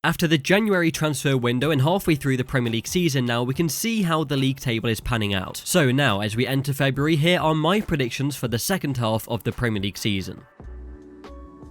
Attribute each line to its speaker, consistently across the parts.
Speaker 1: After the January transfer window and halfway through the Premier League season now, we can see how the league table is panning out. So now, as we enter February, here are my predictions for the second half of the Premier League season.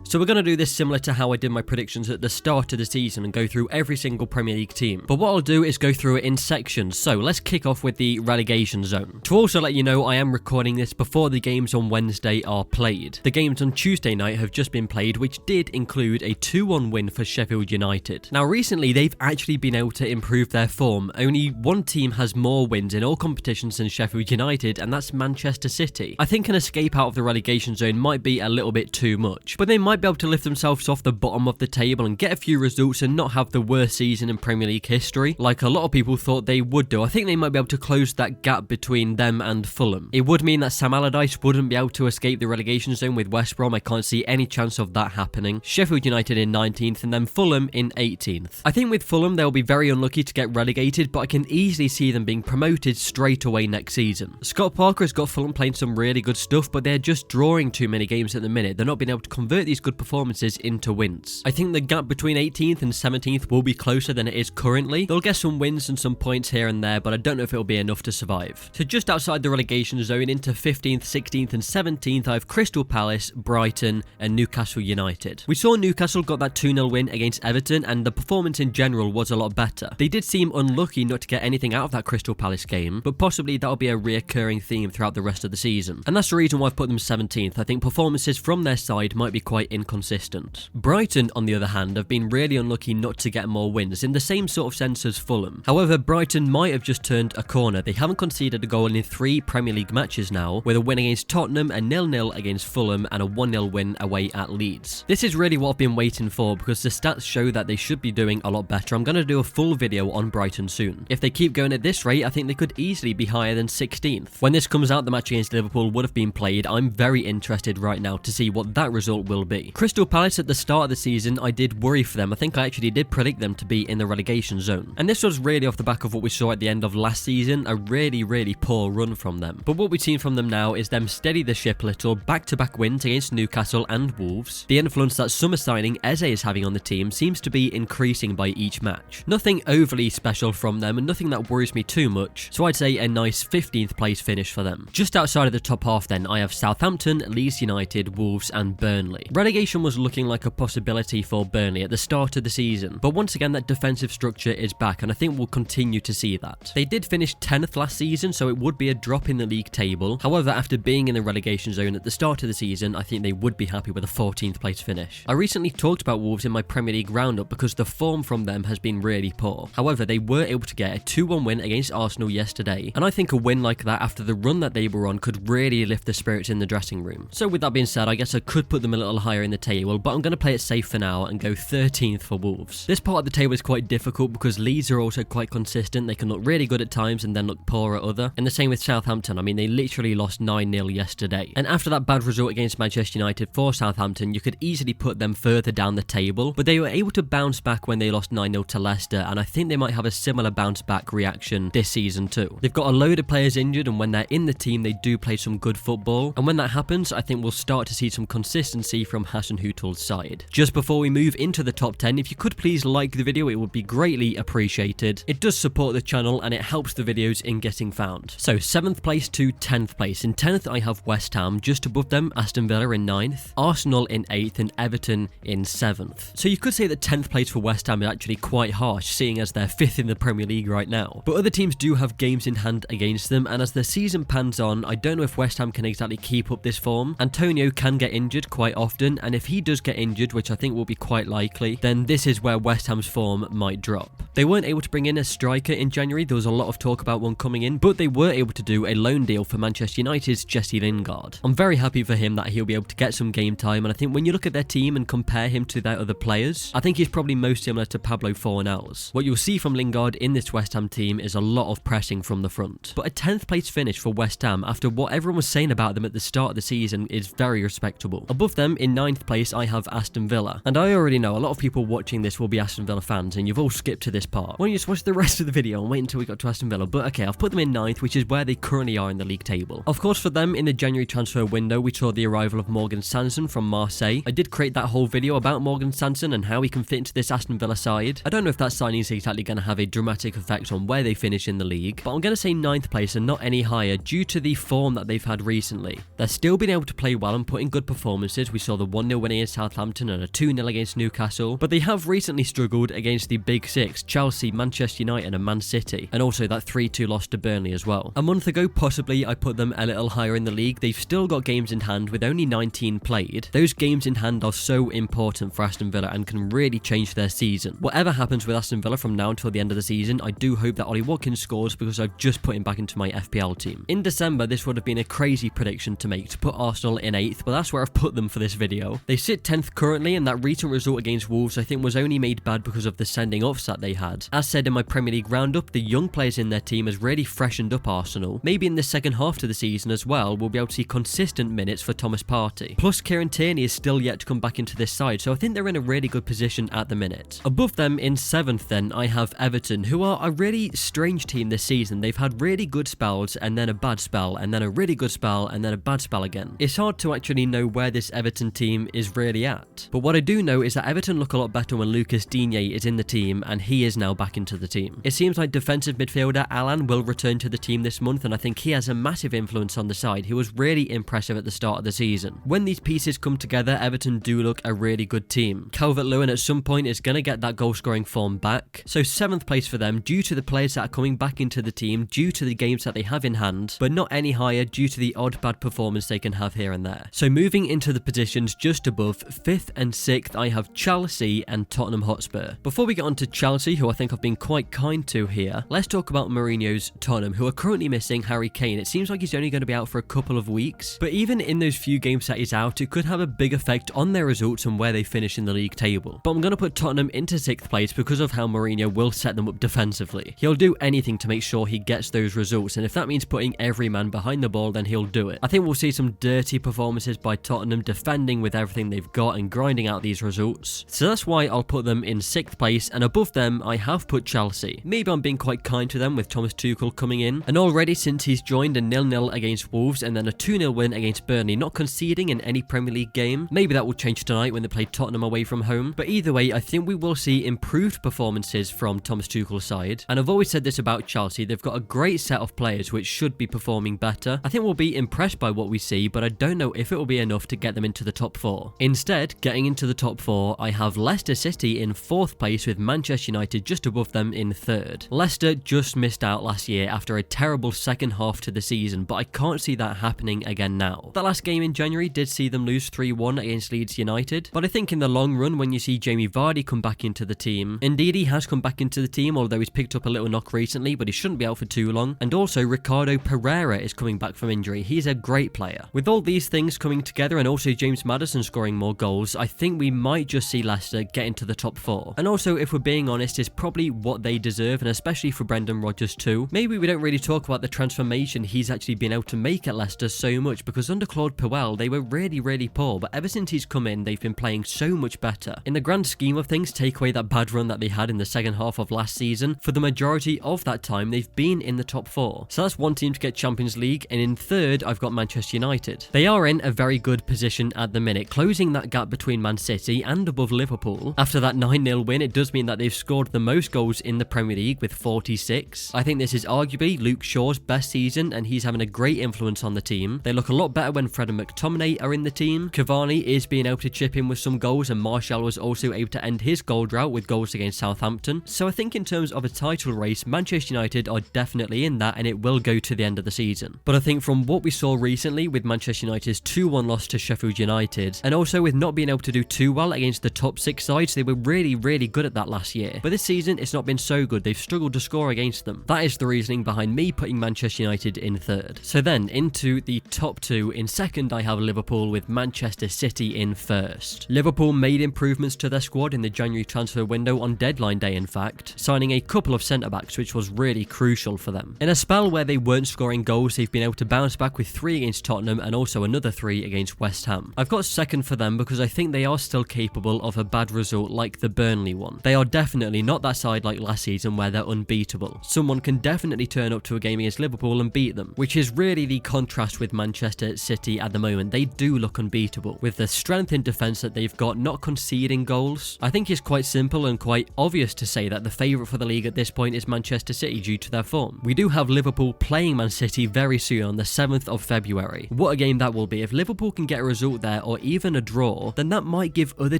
Speaker 1: So we're going to do this similar to how I did my predictions at the start of the season and go through every single Premier League team. But what I'll do is go through it in sections. So let's kick off with the relegation zone. To also let you know, I am recording this before the games on Wednesday are played. The games on Tuesday night have just been played, which did include a 2-1 win for Sheffield United. Now recently, they've actually been able to improve their form. Only one team has more wins in all competitions than Sheffield United, and that's Manchester City. I think an escape out of the relegation zone might be a little bit too much, but they might be able to lift themselves off the bottom of the table and get a few results and not have the worst season in Premier League history, like a lot of people thought they would do. I think they might be able to close that gap between them and Fulham. It would mean that Sam Allardyce wouldn't be able to escape the relegation zone with West Brom. I can't see any chance of that happening. Sheffield United in 19th and then Fulham in 18th. I think with Fulham they'll be very unlucky to get relegated, but I can easily see them being promoted straight away next season. Scott Parker has got Fulham playing some really good stuff, but they're just drawing too many games at the minute. They're not being able to convert these good performances into wins. I think the gap between 18th and 17th will be closer than it is currently. They'll get some wins and some points here and there, but I don't know if it'll be enough to survive. So just outside the relegation zone into 15th, 16th and 17th, I have Crystal Palace, Brighton and Newcastle United. We saw Newcastle got that 2-0 win against Everton and the performance in general was a lot better. They did seem unlucky not to get anything out of that Crystal Palace game, but possibly that'll be a reoccurring theme throughout the rest of the season. And that's the reason why I've put them 17th. I think performances from their side might be quite inconsistent. Brighton, on the other hand, have been really unlucky not to get more wins, in the same sort of sense as Fulham. However, Brighton might have just turned a corner. They haven't conceded a goal in 3 Premier League matches now, with a win against Tottenham, a 0-0 against Fulham, and a 1-0 win away at Leeds. This is really what I've been waiting for, because the stats show that they should be doing a lot better. I'm going to do a full video on Brighton soon. If they keep going at this rate, I think they could easily be higher than 16th. When this comes out, the match against Liverpool would have been played. I'm very interested right now to see what that result will be. Crystal Palace at the start of the season, I did worry for them. I think I actually did predict them to be in the relegation zone. And this was really off the back of what we saw at the end of last season, a really poor run from them. But what we've seen from them now is them steady the ship a little, back-to-back wins against Newcastle and Wolves. The influence that summer signing Eze is having on the team seems to be increasing by each match. Nothing overly special from them and nothing that worries me too much, so I'd say a nice 15th place finish for them. Just outside of the top half then, I have Southampton, Leeds United, Wolves and Burnley. Relegation was looking like a possibility for Burnley at the start of the season, but once again that defensive structure is back and I think we'll continue to see that. They did finish 10th last season, so it would be a drop in the league table. However, after being in the relegation zone at the start of the season, I think they would be happy with a 14th place finish. I recently talked about Wolves in my Premier League roundup because the form from them has been really poor. However, they were able to get a 2-1 win against Arsenal yesterday, and I think a win like that after the run that they were on could really lift the spirits in the dressing room. So with that being said, I guess I could put them a little higher in the table, but I'm going to play it safe for now and go 13th for Wolves. This part of the table is quite difficult because Leeds are also quite consistent. They can look really good at times and then look poor at other. And the same with Southampton. I mean, they literally lost 9-0 yesterday. And after that bad result against Manchester United for Southampton, you could easily put them further down the table, but they were able to bounce back when they lost 9-0 to Leicester, and I think they might have a similar bounce back reaction this season too. They've got a load of players injured, and when they're in the team, they do play some good football. And when that happens, I think we'll start to see some consistency from Hasenhüttl's side. Just before we move into the top 10, if you could please like the video, it would be greatly appreciated. It does support the channel and it helps the videos in getting found. So 7th place to 10th place. In 10th I have West Ham, just above them Aston Villa in 9th, Arsenal in 8th and Everton in 7th. So you could say that 10th place for West Ham is actually quite harsh, seeing as they're 5th in the Premier League right now. But other teams do have games in hand against them, and as the season pans on, I don't know if West Ham can exactly keep up this form. Antonio can get injured quite often, and if he does get injured, which I think will be quite likely, then this is where West Ham's form might drop. They weren't able to bring in a striker in January. There was a lot of talk about one coming in, but they were able to do a loan deal for Manchester United's Jesse Lingard. I'm very happy for him that he'll be able to get some game time, and I think when you look at their team and compare him to their other players, I think he's probably most similar to Pablo Fornals. What you'll see from Lingard in this West Ham team is a lot of pressing from the front. But a 10th place finish for West Ham after what everyone was saying about them at the start of the season is very respectable. Above them in 9th place, I have Aston Villa. And I already know a lot of people watching this will be Aston Villa fans, and you've all skipped to this part. Why don't you just watch the rest of the video and wait until we got to Aston Villa? But okay, I've put them in 9th, which is where they currently are in the league table. Of course, for them, in the January transfer window, we saw the arrival of Morgan Sanson from Marseille. I did create that whole video about Morgan Sanson and how he can fit into this Aston Villa side. I don't know if that signing is exactly going to have a dramatic effect on where they finish in the league, but I'm going to say 9th place and not any higher due to the form that they've had recently. They're still being able to play well and put in good performances. We saw the 1-0 win against Southampton and a 2-0 against Newcastle, but they have recently struggled against the big six, Chelsea, Manchester United and Man City, and also that 3-2 loss to Burnley as well. A month ago, possibly, I put them a little higher in the league. They've still got games in hand with only 19 played. Those games in hand are so important for Aston Villa and can really change their season. Whatever happens with Aston Villa from now until the end of the season, I do hope that Ollie Watkins scores because I've just put him back into my FPL team. In December, this would have been a crazy prediction to make to put Arsenal in 8th, but that's where I've put them for this video. They sit 10th currently, and that recent result against Wolves I think was only made bad because of the sending offs that they had. As said in my Premier League roundup, the young players in their team has really freshened up Arsenal. Maybe in the second half to the season as well, we'll be able to see consistent minutes for Thomas Partey. Plus, Kieran Tierney is still yet to come back into this side, so I think they're in a really good position at the minute. Above them in 7th then, I have Everton, who are a really strange team this season. They've had really good spells and then a bad spell and then a really good spell and then a bad spell again. It's hard to actually know where this Everton team is really at. But what I do know is that Everton look a lot better when Lucas Digne is in the team, and he is now back into the team. It seems like defensive midfielder Alan will return to the team this month, and I think he has a massive influence on the side. He was really impressive at the start of the season. When these pieces come together, Everton do look a really good team. Calvert-Lewin at some point is going to get that goal scoring form back. So 7th place for them due to the players that are coming back into the team, due to the games that they have in hand, but not any higher due to the odd bad performance they can have here and there. So moving into the positions just above, 5th and 6th, I have Chelsea and Tottenham Hotspur. Before we get on to Chelsea, who I think I've been quite kind to here, let's talk about Mourinho's Tottenham, who are currently missing Harry Kane. It seems like he's only going to be out for a couple of weeks, but even in those few games that he's out, it could have a big effect on their results and where they finish in the league table. But I'm going to put Tottenham into 6th place because of how Mourinho will set them up defensively. He'll do anything to make sure he gets those results, and if that means putting every man behind the ball, then he'll do it. I think we'll see some dirty performances by Tottenham, defending with everything they've got and grinding out these results. So that's why I'll put them in 6th place, and above them I have put Chelsea. Maybe I'm being quite kind to them with Thomas Tuchel coming in, and already since he's joined a 0-0 against Wolves and then a 2-0 win against Burnley, not conceding in any Premier League game. Maybe that will change tonight when they play Tottenham away from home, but either way I think we will see improved performances from Thomas Tuchel's side. And I've always said this about Chelsea, they've got a great set of players which should be performing better. I think we'll be impressed by what we see, but I don't know if it will be enough to get them into the top 4. Instead, getting into the top 4, I have Leicester City in 4th place with Manchester United just above them in 3rd. Leicester just missed out last year after a terrible second half to the season, but I can't see that happening again now. That last game in January did see them lose 3-1 against Leeds United, but I think in the long run, when you see Jamie Vardy come back into the team, indeed he has come back into the team, although he's picked up a little knock recently, but he shouldn't be out for too long. And also Ricardo Pereira is coming back from injury. He's a great player. With all these things coming together and also James Maddison scoring more goals, I think we might just see Leicester get into the top 4. And also, if we're being honest, it's probably what they deserve, and especially for Brendan Rodgers too. Maybe we don't really talk about the transformation he's actually been able to make at Leicester so much, because under Claude Puel they were really poor, but ever since he's come in they've been playing so much better. In the grand scheme of things, take away that bad run that they had in the second half of last season, for the majority of that time they've been in the top 4. So that's one team to get Champions League, and in 3rd I've got Manchester United. They are in a very good position at the minute, closing that gap between Man City and above Liverpool. After that 9-0 win, it does mean that they've scored the most goals in the Premier League with 46. I think this is arguably Luke Shaw's best season, and he's having a great influence on the team. They look a lot better when Fred and McTominay are in the team. Cavani is being able to chip in with some goals, and Martial was also able to end his goal drought with goals against Southampton. So I think in terms of a title race, Manchester United are definitely in that, and it will go to the end of the season. But I think from what we saw recently with Manchester United's 2-1 loss to Sheffield United, and also with not being able to do too well against the top 6 sides, they were really good at that last year. But this season it's not been so good. They've struggled to score against them. That is the reasoning behind me putting Manchester United in 3rd. So then into the top 2. In 2nd I have Liverpool with Manchester City in 1st. Liverpool made improvements to their squad in the January transfer window on deadline day, in fact, signing a couple of centre-backs which was really crucial for them. In a spell where they weren't scoring goals, they've been able to bounce back with 3 against Tottenham and also another 3 against West Ham. I've got second for them because I think they are still capable of a bad result like the Burnley one. They are definitely not that side like last season where they're unbeatable. Someone can definitely turn up to a game against Liverpool and beat them, which is really the contrast with Manchester City at the moment. They do look unbeatable. With the strength in defence that they've got, not conceding goals, I think it's quite simple and quite obvious to say that the favourite for the league at this point is Manchester City due to their form. We do have Liverpool playing Man City very soon on the 7th of February. What a game that will be. If Liverpool can get a result there or even a draw, then that might give other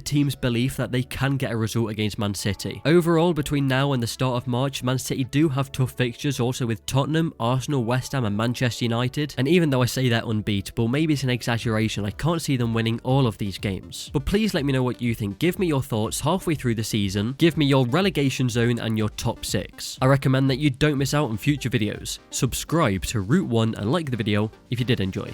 Speaker 1: teams belief that they can get a result against Man City. Overall, between now and the start of March, Man City do have tough fixtures also with Tottenham, Arsenal, West Ham and Manchester United, and even though I say they're unbeatable, maybe it's an exaggeration, I can't see them winning all of these games. But please let me know what you think. Give me your thoughts halfway through the season, give me your relegation zone and your top 6. I recommend that you don't miss out on future videos. Subscribe to Route 1 and like the video if you did enjoy.